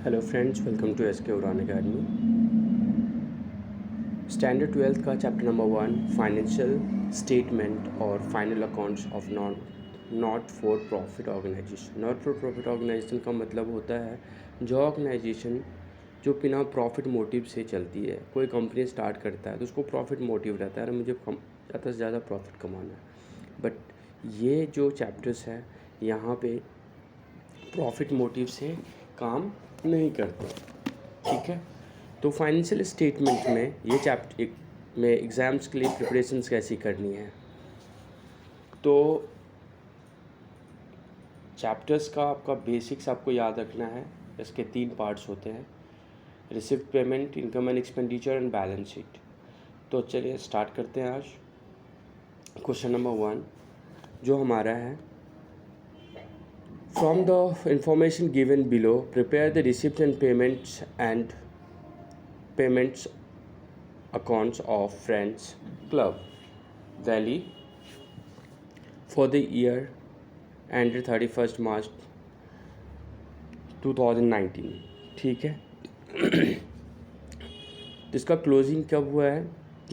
Hello friends, welcome to SK Udaan academy. Standard 12th का chapter number 1 financial statement और final accounts of not for profit organisation. Not for profit organisation का मतलब होता है जो organisation जो बिना प्रॉफिट मोटिव से चलती है। कोई कंपनी स्टार्ट करता है तो उसको प्रॉफिट मोटिव रहता है, मुझे ज़्यादा से ज़्यादा प्रॉफिट कमाना है। बट ये जो चैप्टर्स है यहाँ पे प्रॉफिट मोटिव से काम नहीं करते, ठीक है। तो फाइनेंशियल स्टेटमेंट में ये चैप्टर में एग्ज़ाम्स के लिए प्रिपरेशंस कैसी करनी है, तो चैप्टर्स का आपका बेसिक्स आपको याद रखना है। इसके 3 पार्ट्स होते हैं, receipt, payment, income and expenditure and balance sheet. तो चलिए स्टार्ट करते हैं आज। क्वेश्चन नंबर 1 जो हमारा है, from the information given below prepare the receipt and payments accounts of Friends Club Valley for the year ended 31st March 2019, ठीक है। इसका क्लोजिंग कब हुआ है?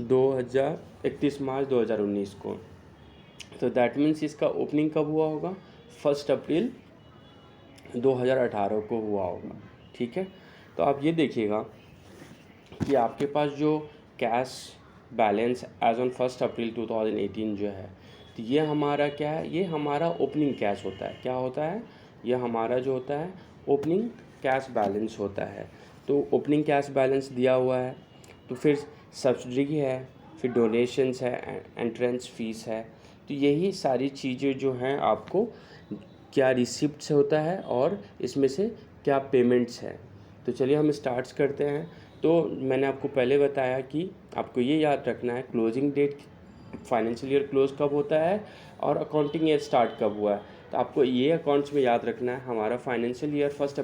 31 मार्च 2019 को। तो दैट मीन्स इसका ओपनिंग कब हुआ होगा? 1 अप्रैल 2018 को हुआ होगा, ठीक है। तो आप ये देखिएगा कि आपके पास जो कैश बैलेंस एज ऑन 1 अप्रैल 2018 जो है, तो ये हमारा क्या है? ये हमारा ओपनिंग कैश होता है। क्या होता है? ये हमारा जो होता है ओपनिंग कैश बैलेंस होता है। तो ओपनिंग कैश बैलेंस दिया हुआ है, तो फिर सब्सिडी है, फिर डोनेशंस है, एंट्रेंस फीस है। तो यही सारी चीज़ें जो हैं आपको क्या रिसिप्ट से होता है और इसमें से क्या पेमेंट्स है। तो चलिए हम स्टार्ट्स करते हैं। तो मैंने आपको पहले बताया कि आपको ये याद रखना है closing date, financial year close कब होता है और अकाउंटिंग ईयर स्टार्ट कब हुआ है। तो आपको ये अकाउंट्स में याद रखना है, हमारा फाइनेंशियल ईयर 1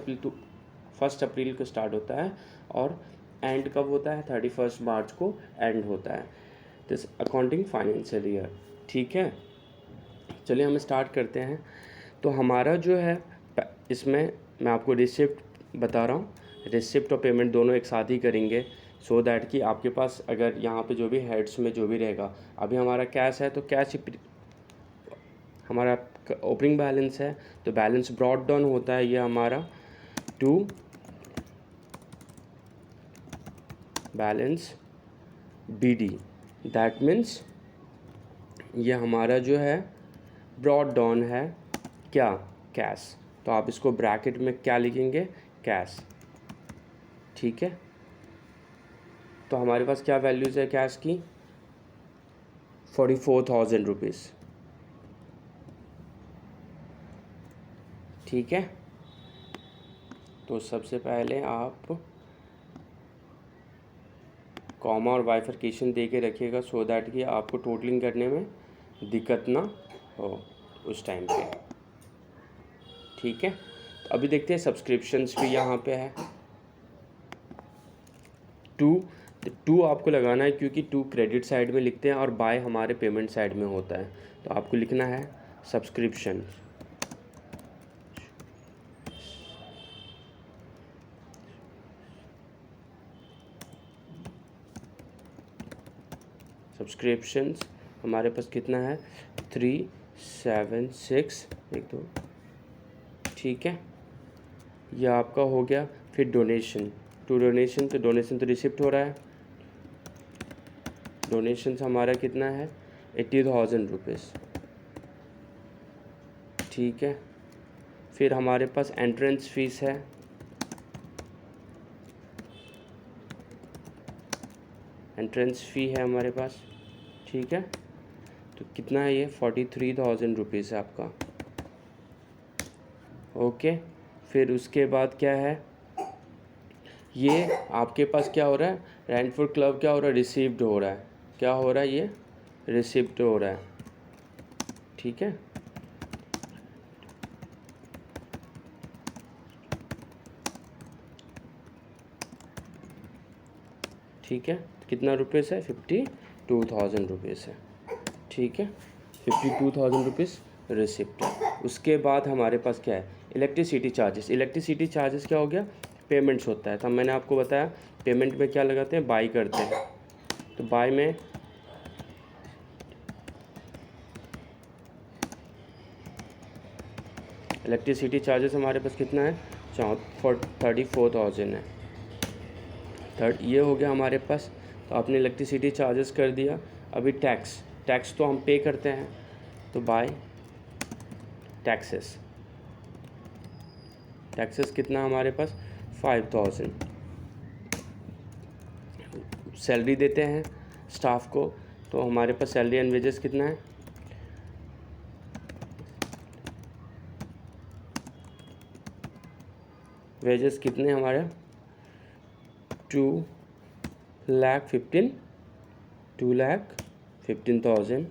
अप्रैल को स्टार्ट होता है और एंड कब होता है? 31 मार्च को एंड होता है दिस अकाउंटिंग फाइनेंशियल ईयर, ठीक है। चलिए हम स्टार्ट करते हैं। तो हमारा जो है इसमें मैं आपको रिसिप्ट बता रहा हूँ, रिसिप्ट और पेमेंट दोनों एक साथ ही करेंगे सो दैट कि आपके पास अगर यहाँ पे जो भी हेड्स में जो भी रहेगा, अभी हमारा कैश है तो कैश हमारा ओपनिंग बैलेंस है, तो बैलेंस ब्रॉट डाउन होता है ये हमारा to balance BD। That means ये हमारा जो है ब्रॉट डाउन है क्या? कैश। तो आप इसको ब्रैकेट में क्या लिखेंगे? कैश, ठीक है। तो हमारे पास क्या वैल्यूज़ है कैश की? 44,000 रुपीज़, ठीक है। तो सबसे पहले आप कॉमा और बाइफरकेशन दे के रखिएगा सो दैट कि आपको टोटलिंग करने में दिक्कत ना हो उस टाइम पे, ठीक है। तो अभी देखते हैं सब्सक्रिप्शंस भी यहाँ पे है 2 आपको लगाना है क्योंकि 2 क्रेडिट साइड में लिखते हैं और बाय हमारे पेमेंट साइड में होता है। तो आपको लिखना है सब्सक्रिप्शन, सब्सक्रिप्शंस हमारे पास कितना है? 376 एक दो, ठीक है। यह आपका हो गया। फिर डोनेशन, तो डोनेशन तो रिसिप्ट हो रहा है। डोनेशन हमारा कितना है? 80,000 रुपीज़, ठीक है। फिर हमारे पास एंट्रेंस फीस है, एंट्रेंस फ़ी है हमारे पास, ठीक है। तो कितना है ये? 43,000 रुपीज़ है आपका, ओके। फिर उसके बाद क्या है? ये आपके पास क्या हो रहा है? रेंटफुल क्लब क्या हो रहा है? रिसीव्ड हो रहा है। क्या हो रहा है? ये रिसिप्ट हो रहा है, ठीक है। ठीक है, कितना रुपीज़ है? 52,000 रुपीज़ है, ठीक है। 52,000 रुपीज़ रिसिप्ट है। उसके बाद हमारे पास क्या है? Electricity charges. इलेक्ट्रिसिटी चार्जेस क्या हो गया? पेमेंट्स होता है। तो मैंने आपको बताया पेमेंट में क्या लगाते हैं, बाई करते हैं। तो बाई में इलेक्ट्रिसिटी चार्जेस हमारे पास कितना है, 34,000 है। थर्ड ये हो गया हमारे पास। तो आपने इलेक्ट्रिसिटी चार्जेस कर दिया। अभी टैक्स तो हम पे करते हैं, तो बाय टैक्सेस कितना हमारे पास, 5,000। सैलरी देते हैं स्टाफ को, तो हमारे पास सैलरी एंड वेजेस कितना है, वेजेस कितने हमारे 2,15,000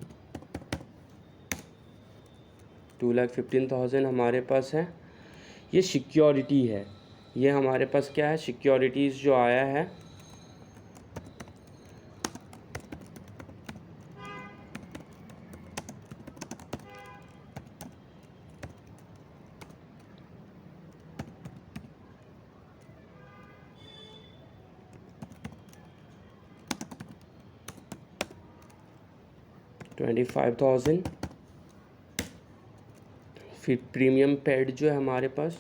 2,15,000 हमारे पास है। ये सिक्योरिटी है, ये हमारे पास क्या है, सिक्योरिटीज़ जो आया है, $25,000। फिर प्रीमियम पेड जो है हमारे पास,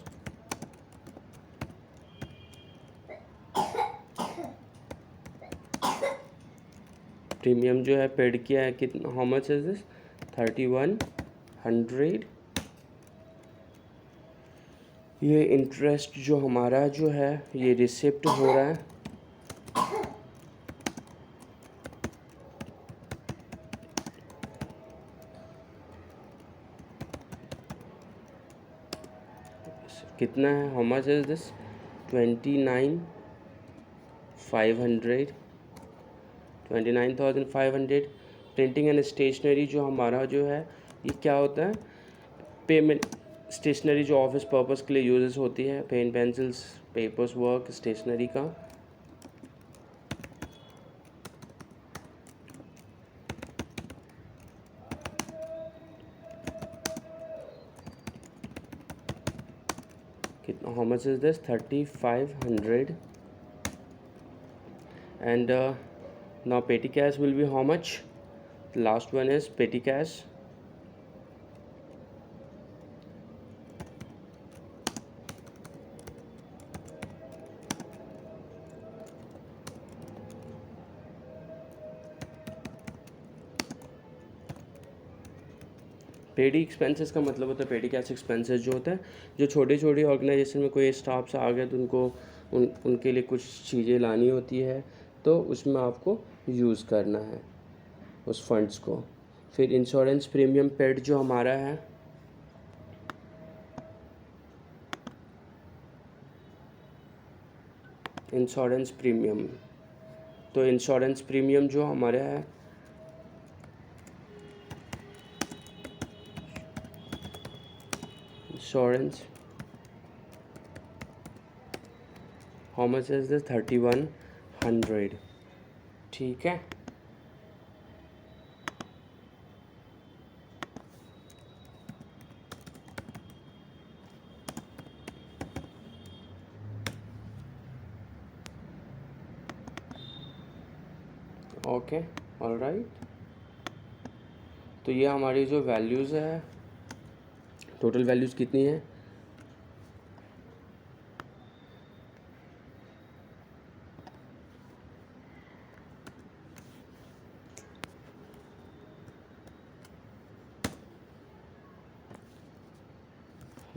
प्रीमियम जो है पेड किया है कितना, हाउ मच इज दिस, 3,100। ये इंटरेस्ट जो हमारा जो है ये रिसिप्ट हो रहा है, कितना है, how much is this, 29,500 29,500। Printing and stationery जो हमारा जो है ये क्या होता है, पेमेंट स्टेशनरी जो ऑफिस पर्पस के लिए यूजेस होती है, pen pencils papers work stationery का, कितना, how much is this, 3,500। And now petty cash will be how much, the last one is petty cash, pedi expenses का मतलब होता है, पेडी कैश एक्सपेंसेस जो होता है, जो छोटी छोटी ऑर्गेनाइजेशन में कोई स्टाफ से आ गया तो उनको उनके लिए कुछ चीज़ें लानी होती है, तो उसमें आपको यूज़ करना है उस फंड्स को। फिर इंश्योरेंस प्रीमियम पेड जो हमारा है, इंश्योरेंस प्रीमियम, तो इंश्योरेंस प्रीमियम जो हमारा है, insurance how much is this, 3,100। ठीक है, ओके, ऑलराइट। तो ये हमारी जो वैल्यूज़ है, टोटल वैल्यूज़ कितनी है,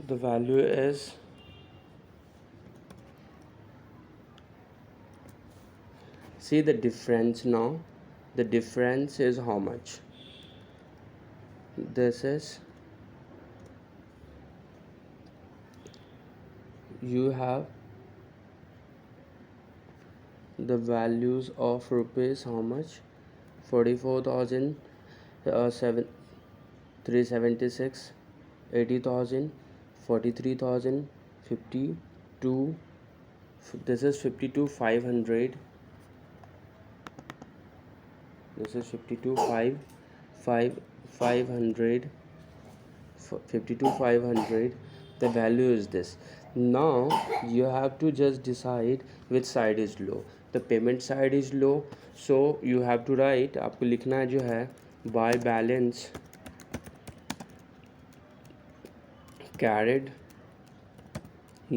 the value is see the difference now, the difference is how much, this is you have the values of rupees how much, 44,376, 80,000, 43,000, 52, this is 52,500, this is 52,500, 52,500, the value is this, Now you have to just decide which side is low. The payment side is low, so you have to write, आपको लिखना है जो है buy balance carried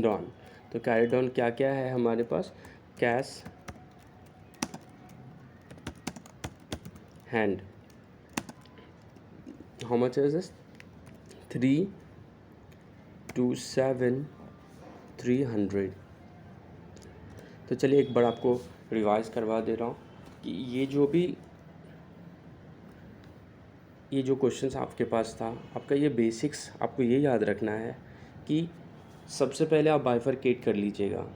down. तो carried down क्या क्या है हमारे पास, cash hand. How much is this? 327,300. तो चलिए एक बार आपको रिवाइज करवा दे रहा हूँ कि ये जो क्वेश्चंस आपके पास था, आपका ये बेसिक्स आपको ये याद रखना है कि सबसे पहले आप बाइफरकेट कर लीजिएगा.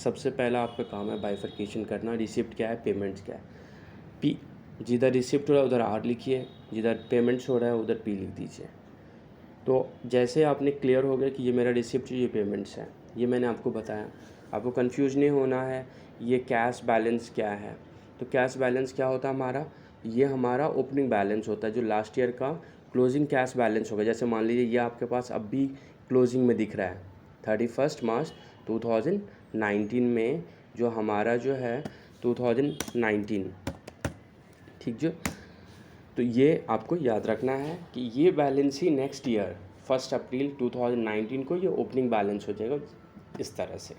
सबसे पहला आपका काम है बाइफरकेशन करना. रिसिप्ट क्या है, पेमेंट्स क्या है. पी जिधर रिसिप्ट हो रहा है उधर आर लिखिए, जिधर पेमेंट्स हो रहा है उधर पी लिख दीजिए. तो जैसे आपने क्लियर हो गया कि ये मेरा रिसिप्ट, ये पेमेंट्स है, ये मैंने आपको बताया. आपको कंफ्यूज नहीं होना है. ये कैश बैलेंस क्या है, तो कैश बैलेंस क्या होता है हमारा, ये हमारा ओपनिंग बैलेंस होता है जो लास्ट ईयर का क्लोजिंग कैश बैलेंस होगा. जैसे मान लीजिए ये आपके पास अब भी क्लोजिंग में दिख रहा है 31 मार्च 2019 में, जो हमारा जो है 2019, ठीक जो. तो ये आपको याद रखना है कि ये बैलेंस ही नेक्स्ट ईयर 1 अप्रैल 2019 को ये ओपनिंग बैलेंस हो जाएगा इस तरह से.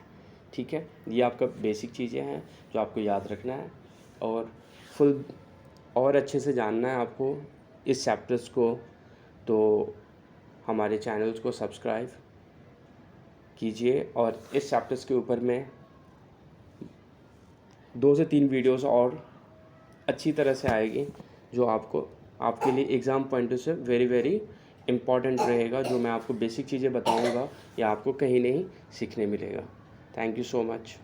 ठीक है, ये आपका बेसिक चीज़ें हैं जो आपको याद रखना है. और फुल और अच्छे से जानना है आपको इस चैप्टर्स को, तो हमारे चैनल्स को सब्सक्राइब कीजिए. और इस चैप्टर्स के ऊपर मैं 2 से 3 वीडियोस और अच्छी तरह से आएगी जो आपके लिए एग्ज़ाम पॉइंट से वेरी इम्पॉर्टेंट रहेगा. जो मैं आपको बेसिक चीज़ें बताऊंगा या आपको कहीं नहीं सीखने मिलेगा. Thank you so much.